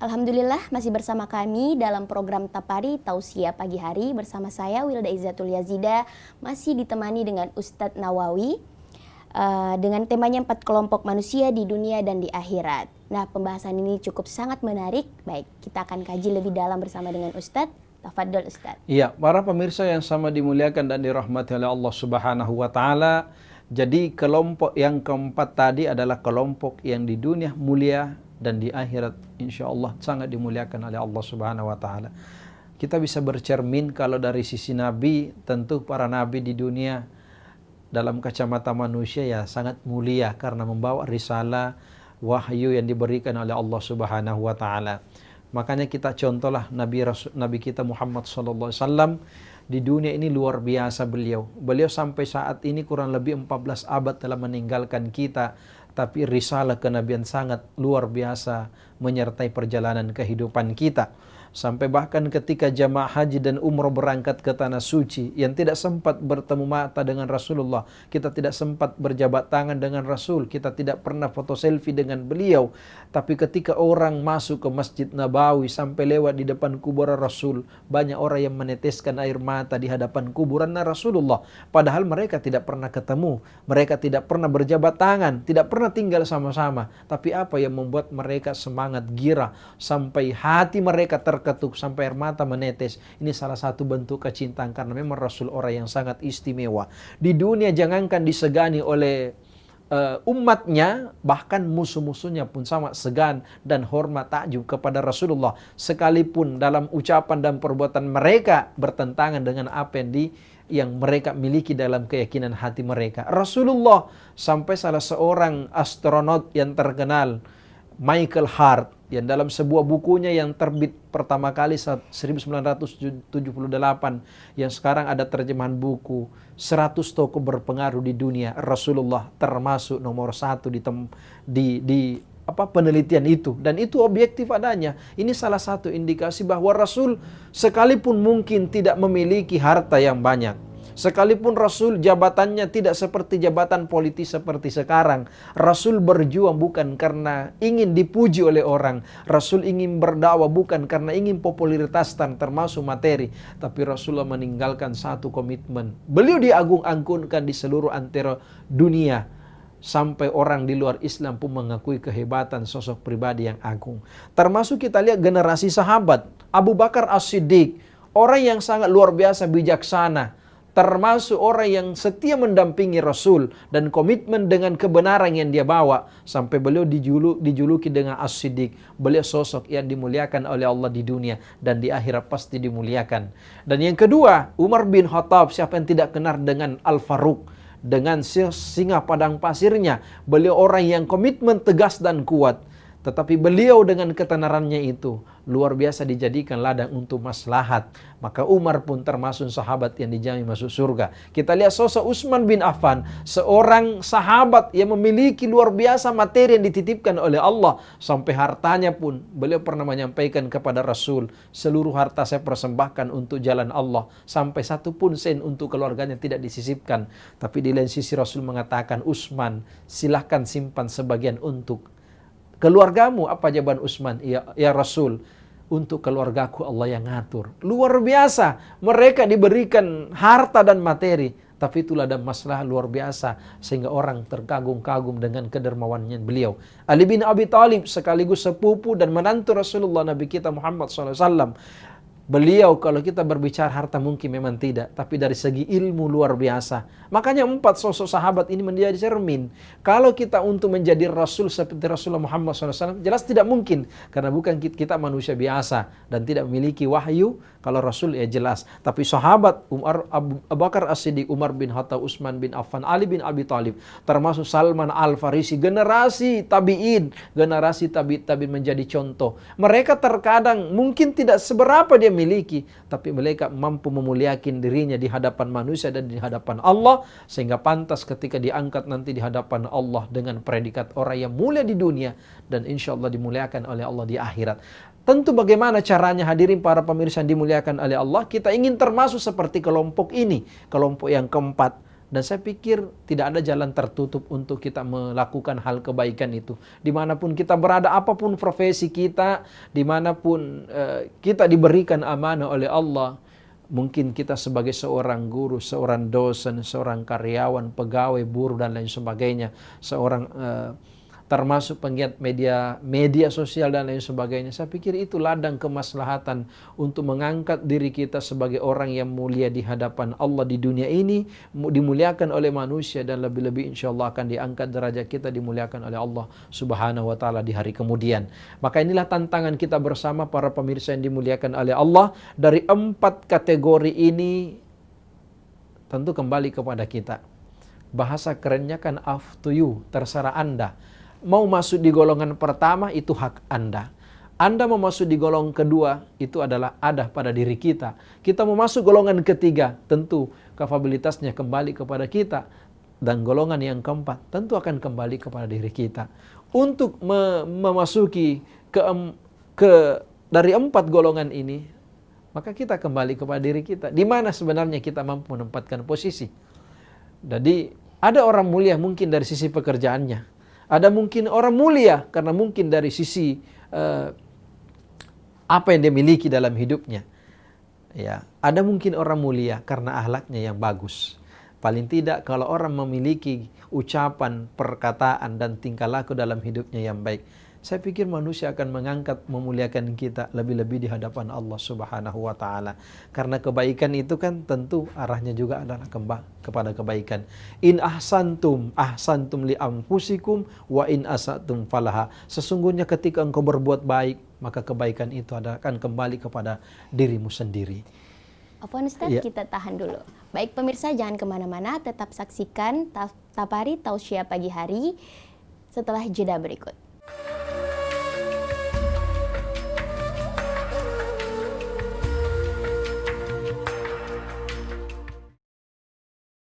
Alhamdulillah masih bersama kami dalam program Tapari Tausiah Pagi Hari bersama saya Wilda Izzatul Yazida, masih ditemani dengan Ustadz Nawawi dengan temanya 4 kelompok manusia di dunia dan di akhirat. Nah, pembahasan ini cukup sangat menarik. Baik, kita akan kaji lebih dalam bersama dengan Ustadz. Tafadhol Ustadz. Iya, para pemirsa yang sama dimuliakan dan dirahmati oleh Allah Subhanahu wa taala. Jadi kelompok yang keempat tadi adalah kelompok yang di dunia mulia dan di akhirat insya Allah sangat dimuliakan oleh Allah Subhanahu wa taala. Kita bisa bercermin kalau dari sisi nabi, tentu para nabi di dunia dalam kacamata manusia ya sangat mulia karena membawa risalah wahyu yang diberikan oleh Allah Subhanahu wa taala. Makanya kita contohlah Nabi kita Muhammad sallallahu alaihi wasallam. Di dunia ini luar biasa beliau. Beliau sampai saat ini kurang lebih 14 abad telah meninggalkan kita. Tapi risalah kenabian sangat luar biasa menyertai perjalanan kehidupan kita. Sampai bahkan ketika jamaah haji dan umroh berangkat ke tanah suci, yang tidak sempat bertemu mata dengan Rasulullah, kita tidak sempat berjabat tangan dengan Rasul, kita tidak pernah foto selfie dengan beliau. Tapi ketika orang masuk ke Masjid Nabawi sampai lewat di depan kuburan Rasul, banyak orang yang meneteskan air mata di hadapan kuburan Rasulullah. Padahal mereka tidak pernah ketemu, mereka tidak pernah berjabat tangan, tidak pernah tinggal sama-sama. Tapi apa yang membuat mereka semangat gira sampai hati mereka terketuk sampai air mata menetes? Ini salah satu bentuk kecintaan karena memang Rasul orang yang sangat istimewa. Di dunia jangankan disegani oleh umatnya, bahkan musuh-musuhnya pun sama segan dan hormat takjub kepada Rasulullah, sekalipun dalam ucapan dan perbuatan mereka bertentangan dengan apa yang mereka miliki dalam keyakinan hati mereka. Rasulullah sampai salah seorang astronot yang terkenal, Michael Hart, yang dalam sebuah bukunya yang terbit pertama kali saat 1978, yang sekarang ada terjemahan buku 100 tokoh berpengaruh di dunia, Rasulullah termasuk nomor 1 di penelitian itu, dan itu objektif adanya. Ini salah satu indikasi bahwa Rasul sekalipun mungkin tidak memiliki harta yang banyak, sekalipun Rasul jabatannya tidak seperti jabatan politis seperti sekarang, Rasul berjuang bukan karena ingin dipuji oleh orang. Rasul ingin berdakwah bukan karena ingin popularitas dan termasuk materi. Tapi Rasulullah meninggalkan satu komitmen. Beliau diagung-agungkan di seluruh antero dunia. Sampai orang di luar Islam pun mengakui kehebatan sosok pribadi yang agung. Termasuk kita lihat generasi sahabat. Abu Bakar As-Siddiq, orang yang sangat luar biasa bijaksana, termasuk orang yang setia mendampingi Rasul dan komitmen dengan kebenaran yang dia bawa, sampai beliau dijuluki dengan As-Siddiq. Beliau sosok yang dimuliakan oleh Allah di dunia dan di akhirat pasti dimuliakan. Dan yang kedua, Umar bin Khattab, siapa yang tidak kenal dengan Al-Faruq, dengan singa padang pasirnya. Beliau orang yang komitmen tegas dan kuat. Tetapi beliau dengan ketenarannya itu luar biasa dijadikan ladang untuk maslahat. Maka Umar pun termasuk sahabat yang dijamin masuk surga. Kita lihat sosok Utsman bin Affan, seorang sahabat yang memiliki luar biasa materi yang dititipkan oleh Allah. Sampai hartanya pun beliau pernah menyampaikan kepada Rasul, seluruh harta saya persembahkan untuk jalan Allah. Sampai satu pun sen untuk keluarganya tidak disisipkan. Tapi di lain sisi Rasul mengatakan, Utsman silahkan simpan sebagian untuk keluargamu. Apa jawaban Utsman? Ya Rasul, untuk keluargaku Allah yang ngatur. Luar biasa. Mereka diberikan harta dan materi, tapi itulah ada masalah luar biasa sehingga orang terkagum-kagum dengan kedermawanannya beliau. Ali bin Abi Thalib sekaligus sepupu dan menantu Rasulullah Nabi kita Muhammad SAW. Beliau kalau kita berbicara harta mungkin memang tidak, tapi dari segi ilmu luar biasa. Makanya 4 sosok sahabat ini menjadi cermin. Kalau kita untuk menjadi Rasul seperti Rasulullah Muhammad SAW, jelas tidak mungkin. Karena bukan kita manusia biasa dan tidak memiliki wahyu. Kalau Rasul ya jelas. Tapi sahabat Abu Bakar As-Siddiq, Umar bin Khattab, Utsman bin Affan, Ali bin Abi Thalib, termasuk Salman Al-Farisi, generasi tabi'in, generasi tabi'in menjadi contoh. Mereka terkadang mungkin tidak seberapa dia miliki, tapi mereka mampu memuliakan dirinya di hadapan manusia dan di hadapan Allah, sehingga pantas ketika diangkat nanti di hadapan Allah dengan predikat orang yang mulia di dunia dan insya Allah dimuliakan oleh Allah di akhirat. Tentu bagaimana caranya hadirin para pemirsa yang dimuliakan oleh Allah, kita ingin termasuk seperti kelompok ini, kelompok yang keempat. Dan saya pikir tidak ada jalan tertutup untuk kita melakukan hal kebaikan itu. Dimanapun kita berada, apapun profesi kita, dimanapun kita diberikan amanah oleh Allah. Mungkin kita sebagai seorang guru, seorang dosen, seorang karyawan, pegawai, buruh, dan lain sebagainya. Seorang termasuk penggiat media sosial dan lain sebagainya. Saya pikir itu ladang kemaslahatan untuk mengangkat diri kita sebagai orang yang mulia di hadapan Allah di dunia ini, dimuliakan oleh manusia, dan lebih-lebih insya Allah akan diangkat derajat kita, dimuliakan oleh Allah Subhanahu wa Ta'ala di hari kemudian. Maka inilah tantangan kita bersama para pemirsa yang dimuliakan oleh Allah. Dari 4 kategori ini tentu kembali kepada kita. Bahasa kerennya kan up to you, terserah Anda. Mau masuk di golongan pertama itu hak Anda. Anda mau masuk di golongan kedua itu adalah ada pada diri kita. Kita mau masuk golongan ketiga, tentu kapabilitasnya kembali kepada kita. Dan golongan yang keempat tentu akan kembali kepada diri kita. Untuk memasuki dari 4 golongan ini, maka kita kembali kepada diri kita. Di mana sebenarnya kita mampu menempatkan posisi. Jadi ada orang mulia mungkin dari sisi pekerjaannya. Ada mungkin orang mulia karena mungkin dari sisi apa yang dia miliki dalam hidupnya. Ya, ada mungkin orang mulia karena akhlaknya yang bagus. Paling tidak kalau orang memiliki ucapan, perkataan, dan tingkah laku dalam hidupnya yang baik, saya pikir manusia akan mengangkat, memuliakan kita lebih-lebih di hadapan Allah Subhanahu wa Ta'ala. Karena kebaikan itu kan tentu arahnya juga adalah kepada kebaikan. In ahsantum li anfusikum wa in asatum falaha. Sesungguhnya ketika engkau berbuat baik, maka kebaikan itu akan kembali kepada dirimu sendiri. Afwan Ustaz, Ya. kita tahan dulu. Baik pemirsa, jangan kemana-mana, tetap saksikan Tapari Tausiah Pagi Hari setelah jeda berikut.